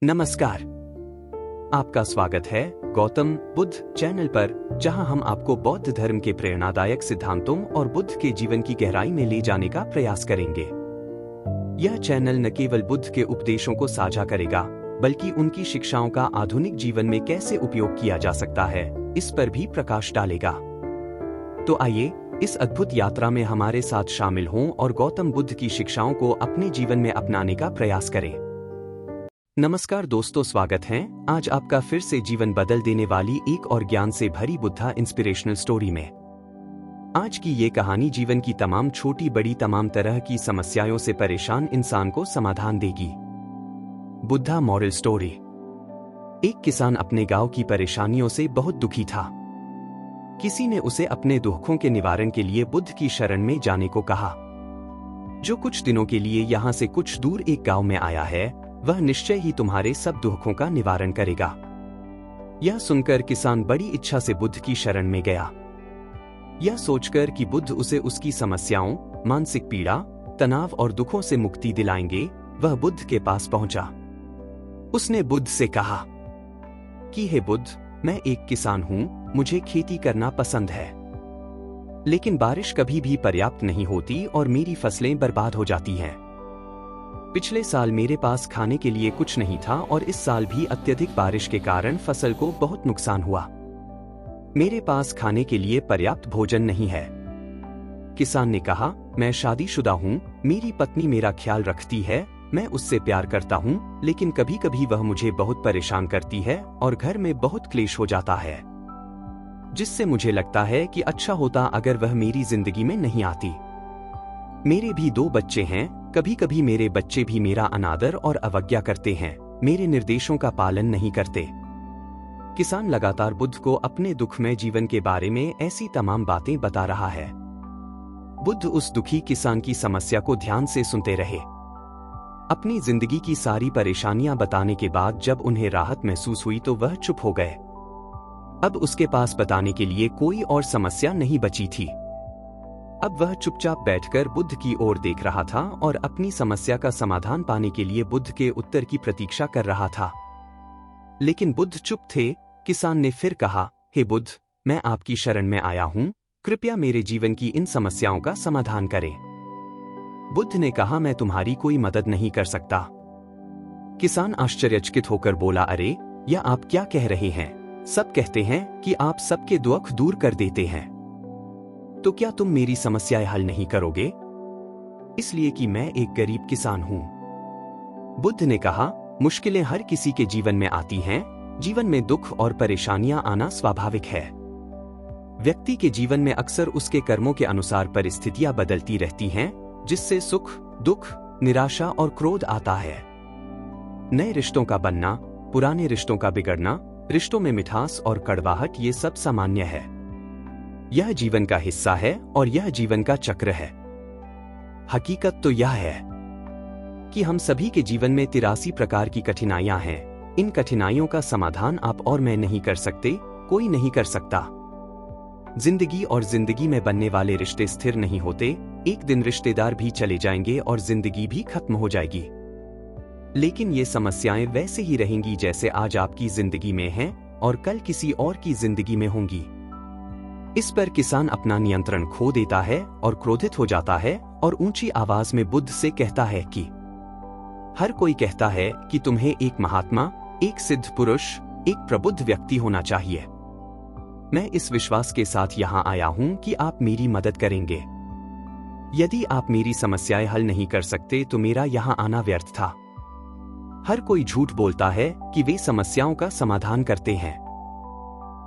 नमस्कार। आपका स्वागत है गौतम बुद्ध चैनल पर, जहां हम आपको बौद्ध धर्म के प्रेरणादायक सिद्धांतों और बुद्ध के जीवन की गहराई में ले जाने का प्रयास करेंगे। यह चैनल न केवल बुद्ध के उपदेशों को साझा करेगा, बल्कि उनकी शिक्षाओं का आधुनिक जीवन में कैसे उपयोग किया जा सकता है, इस पर भी प्रकाश डालेगा। तो आइए इस अद्भुत यात्रा में हमारे साथ शामिल हों और गौतम बुद्ध की शिक्षाओं को अपने जीवन में अपनाने का प्रयास करें। नमस्कार दोस्तों, स्वागत है आज आपका फिर से जीवन बदल देने वाली एक और ज्ञान से भरी बुद्धा इंस्पिरेशनल स्टोरी में। आज की ये कहानी जीवन की तमाम छोटी बड़ी तमाम तरह की समस्याओं से परेशान इंसान को समाधान देगी। Buddha moral story. एक किसान अपने गांव की परेशानियों से बहुत दुखी था। किसी ने उसे अपने दुखों के निवारण के लिए बुद्ध की शरण में जाने को कहा, जो कुछ दिनों के लिए यहाँ से कुछ दूर एक गांव में आया है, वह निश्चय ही तुम्हारे सब दुखों का निवारण करेगा। यह सुनकर किसान बड़ी इच्छा से बुद्ध की शरण में गया। यह सोचकर कि बुद्ध उसे उसकी समस्याओं, मानसिक पीड़ा, तनाव और दुखों से मुक्ति दिलाएंगे, वह बुद्ध के पास पहुंचा। उसने बुद्ध से कहा कि हे बुद्ध, मैं एक किसान हूं, मुझे खेती करना पसंद है, लेकिन बारिश कभी भी पर्याप्त नहीं होती और मेरी फसलें बर्बाद हो जाती हैं। पिछले साल मेरे पास खाने के लिए कुछ नहीं था और इस साल भी अत्यधिक बारिश के कारण फसल को बहुत नुकसान हुआ। मेरे पास खाने के लिए पर्याप्त भोजन नहीं है। किसान ने कहा, मैं शादीशुदा हूं, मेरी पत्नी मेरा ख्याल रखती है, मैं उससे प्यार करता हूं, लेकिन कभी कभी वह मुझे बहुत परेशान करती है और घर में बहुत क्लेश हो जाता है, जिससे मुझे लगता है कि अच्छा होता अगर वह मेरी जिंदगी में नहीं आती। मेरे भी 2 बच्चे हैं, कभी कभी मेरे बच्चे भी मेरा अनादर और अवज्ञा करते हैं, मेरे निर्देशों का पालन नहीं करते। किसान लगातार बुद्ध को अपने दुखमय जीवन के बारे में ऐसी तमाम बातें बता रहा है। बुद्ध उस दुखी किसान की समस्या को ध्यान से सुनते रहे। अपनी जिंदगी की सारी परेशानियां बताने के बाद जब उन्हें राहत महसूस हुई तो वह चुप हो गए। अब उसके पास बताने के लिए कोई और समस्या नहीं बची थी। अब वह चुपचाप बैठकर बुद्ध की ओर देख रहा था और अपनी समस्या का समाधान पाने के लिए बुद्ध के उत्तर की प्रतीक्षा कर रहा था। लेकिन बुद्ध चुप थे। किसान ने फिर कहा, हे बुद्ध, मैं आपकी शरण में आया हूं, कृपया मेरे जीवन की इन समस्याओं का समाधान करें। बुद्ध ने कहा, मैं तुम्हारी कोई मदद नहीं कर सकता। किसान आश्चर्यचकित होकर बोला, अरे, यह आप क्या कह रहे हैं? सब कहते हैं कि आप सबके दुख दूर कर देते हैं, तो क्या तुम मेरी समस्याएं हल नहीं करोगे? इसलिए कि मैं एक गरीब किसान हूं। बुद्ध ने कहा, मुश्किलें हर किसी के जीवन में आती हैं, जीवन में दुख और परेशानियां आना स्वाभाविक है। व्यक्ति के जीवन में अक्सर उसके कर्मों के अनुसार परिस्थितियां बदलती रहती हैं, जिससे सुख, दुख, निराशा और क्रोध आता है। नए रिश्तों का बनना, पुराने रिश्तों का बिगड़ना, रिश्तों में मिठास और कड़वाहट, ये सब सामान्य है। यह जीवन का हिस्सा है और यह जीवन का चक्र है। हकीकत तो यह है कि हम सभी के जीवन में 83 प्रकार की कठिनाइयां हैं। इन कठिनाइयों का समाधान आप और मैं नहीं कर सकते, कोई नहीं कर सकता। जिंदगी और जिंदगी में बनने वाले रिश्ते स्थिर नहीं होते। एक दिन रिश्तेदार भी चले जाएंगे और जिंदगी भी खत्म हो जाएगी। लेकिन ये समस्याएं वैसे ही रहेंगी जैसे आज आपकी जिंदगी में हैं और कल किसी और की जिंदगी में होंगी। इस पर किसान अपना नियंत्रण खो देता है और क्रोधित हो जाता है और ऊंची आवाज में बुद्ध से कहता है कि हर कोई कहता है कि तुम्हें एक महात्मा, एक सिद्ध पुरुष, एक प्रबुद्ध व्यक्ति होना चाहिए। मैं इस विश्वास के साथ यहाँ आया हूँ कि आप मेरी मदद करेंगे। यदि आप मेरी समस्याएं हल नहीं कर सकते तो मेरा यहाँ आना व्यर्थ था। हर कोई झूठ बोलता है कि वे समस्याओं का समाधान करते हैं।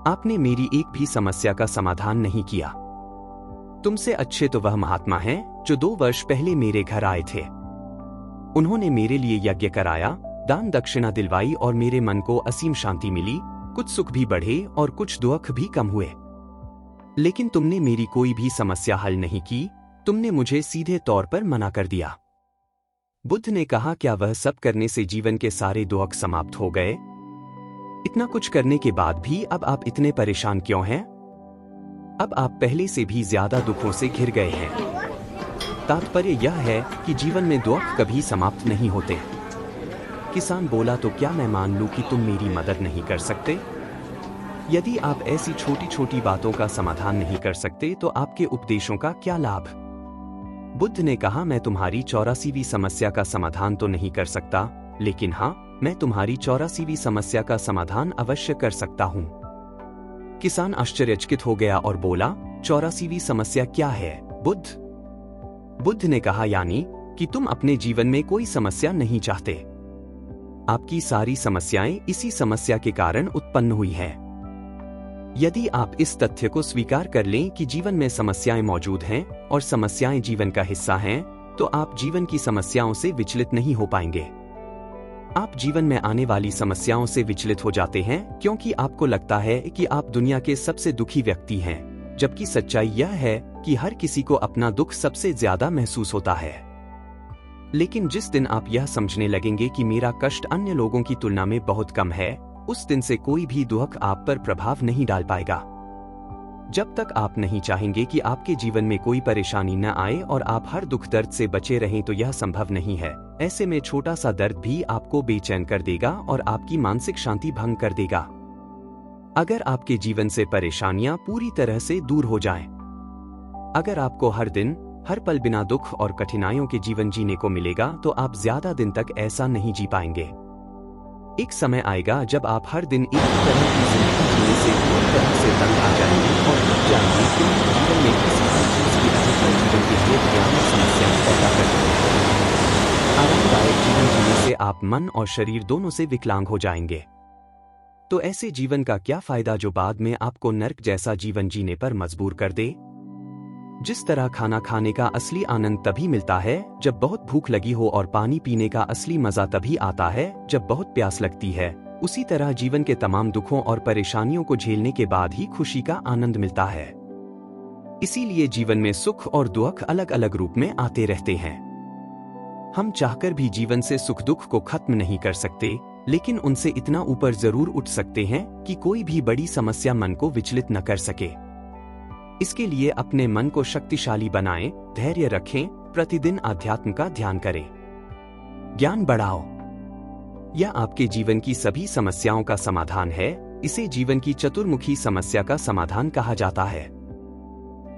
आपने मेरी एक भी समस्या का समाधान नहीं किया। तुमसे अच्छे तो वह महात्मा हैं जो 2 वर्ष पहले मेरे घर आए थे। उन्होंने मेरे लिए यज्ञ कराया, दान दक्षिणा दिलवाई और मेरे मन को असीम शांति मिली। कुछ सुख भी बढ़े और कुछ दुख भी कम हुए। लेकिन तुमने मेरी कोई भी समस्या हल नहीं की। तुमने मुझे सीधे तौर पर मना कर दिया। बुद्ध ने कहा, क्या वह सब करने से जीवन के सारे दुख समाप्त हो गए? इतना कुछ करने के बाद भी अब आप इतने परेशान क्यों हैं? अब आप पहले से भी ज्यादा दुखों से घिर गए हैं। तात्पर्य यह है कि जीवन में दुख कभी समाप्त नहीं होते। किसान बोला, तो क्या मैं मान लूं कि तुम मेरी मदद नहीं कर सकते? यदि आप ऐसी छोटी छोटी बातों का समाधान नहीं कर सकते तो आपके उपदेशों का क्या लाभ? बुद्ध ने कहा, मैं तुम्हारी 84वीं समस्या का समाधान तो नहीं कर सकता, लेकिन हाँ, मैं तुम्हारी 84वीं समस्या का समाधान अवश्य कर सकता हूँ। किसान आश्चर्यचकित हो गया और बोला, 84वीं समस्या क्या है बुद्ध? बुद्ध ने कहा, यानी कि तुम अपने जीवन में कोई समस्या नहीं चाहते। आपकी सारी समस्याएं इसी समस्या के कारण उत्पन्न हुई है। यदि आप इस तथ्य को स्वीकार कर लें कि जीवन में समस्याएं मौजूद हैं और समस्याएं जीवन का हिस्सा हैं, तो आप जीवन की समस्याओं से विचलित नहीं हो पाएंगे। आप जीवन में आने वाली समस्याओं से विचलित हो जाते हैं क्योंकि आपको लगता है कि आप दुनिया के सबसे दुखी व्यक्ति हैं, जबकि सच्चाई यह है कि हर किसी को अपना दुख सबसे ज्यादा महसूस होता है। लेकिन जिस दिन आप यह समझने लगेंगे कि मेरा कष्ट अन्य लोगों की तुलना में बहुत कम है, उस दिन से कोई भी दुख आप पर प्रभाव नहीं डाल पाएगा। जब तक आप नहीं चाहेंगे कि आपके जीवन में कोई परेशानी न आए और आप हर दुख दर्द से बचे रहें, तो यह संभव नहीं है। ऐसे में छोटा सा दर्द भी आपको बेचैन कर देगा और आपकी मानसिक शांति भंग कर देगा। अगर आपके जीवन से परेशानियां पूरी तरह से दूर हो जाएं, अगर आपको हर दिन हर पल बिना दुख और कठिनाइयों के जीवन जीने को मिलेगा, तो आप ज्यादा दिन तक ऐसा नहीं जी पाएंगे। एक समय आएगा जब आप हर दिन एक ही तरह की जिंदगी जीने से पूरी तरह से तंग आ जाएंगे और थक जाएंगे कि जीवन में किसी भी चीज की अधिकतर जीवन के लिए भयानक समस्याएं पैदा करती है। आरामदायक जीवन जीने से आप मन और शरीर दोनों से विकलांग हो जाएंगे। तो ऐसे जीवन का क्या फायदा जो बाद में आपको नर्क जैसा जीवन जीने पर मजबूर कर दे? जिस तरह खाना खाने का असली आनंद तभी मिलता है जब बहुत भूख लगी हो और पानी पीने का असली मजा तभी आता है जब बहुत प्यास लगती है, उसी तरह जीवन के तमाम दुखों और परेशानियों को झेलने के बाद ही खुशी का आनंद मिलता है। इसीलिए जीवन में सुख और दुख अलग अलग रूप में आते रहते हैं। हम चाहकर भी जीवन से सुख दुख को खत्म नहीं कर सकते, लेकिन उनसे इतना ऊपर जरूर उठ सकते हैं कि कोई भी बड़ी समस्या मन को विचलित न कर सके। इसके लिए अपने मन को शक्तिशाली बनाएं, धैर्य रखें, प्रतिदिन अध्यात्म का ध्यान करें, ज्ञान बढ़ाओ। यह आपके जीवन की सभी समस्याओं का समाधान है। इसे जीवन की चतुर्मुखी समस्या का समाधान कहा जाता है।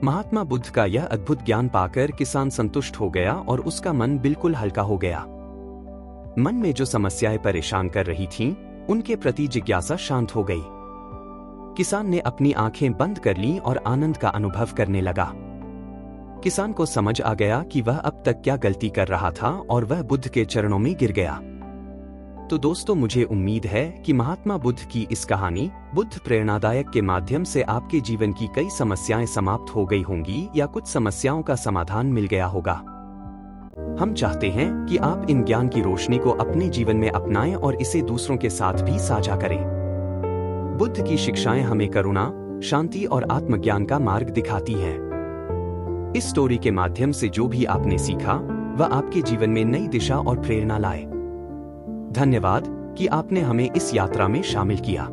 महात्मा बुद्ध का यह अद्भुत ज्ञान पाकर किसान संतुष्ट हो गया और उसका मन बिल्कुल हल्का हो गया। मन में जो समस्याएं परेशान कर रही थीं, उनके प्रति जिज्ञासा शांत हो गई। किसान ने अपनी आंखें बंद कर लीं और आनंद का अनुभव करने लगा। किसान को समझ आ गया कि वह अब तक क्या गलती कर रहा था और वह बुद्ध के चरणों में गिर गया। तो दोस्तों, मुझे उम्मीद है कि महात्मा बुद्ध की इस कहानी बुद्ध प्रेरणादायक के माध्यम से आपके जीवन की कई समस्याएं समाप्त हो गई होंगी या कुछ समस्याओं का समाधान मिल गया होगा। हम चाहते हैं कि आप इन ज्ञान की रोशनी को अपने जीवन में अपनाएं और इसे दूसरों के साथ भी साझा करें। बुद्ध की शिक्षाएं हमें करुणा, शांति और आत्मज्ञान का मार्ग दिखाती हैं। इस स्टोरी के माध्यम से जो भी आपने सीखा, वह आपके जीवन में नई दिशा और प्रेरणा लाए। धन्यवाद कि आपने हमें इस यात्रा में शामिल किया।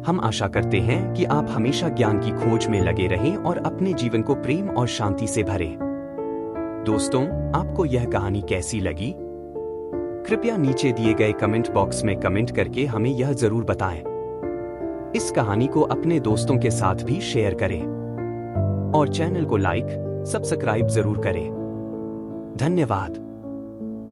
हम आशा करते हैं कि आप हमेशा ज्ञान की खोज में लगे रहें और अपने जीवन को प्रेम और शांति से भरें। दोस्तों, आपको यह कहानी कैसी लगी? कृपया नीचे दिए गए कमेंट बॉक्स में कमेंट करके हमें यह जरूर बताएं। इस कहानी को अपने दोस्तों के साथ भी शेयर करें और चैनल को लाइक, सब्सक्राइब जरूर करें। धन्यवाद।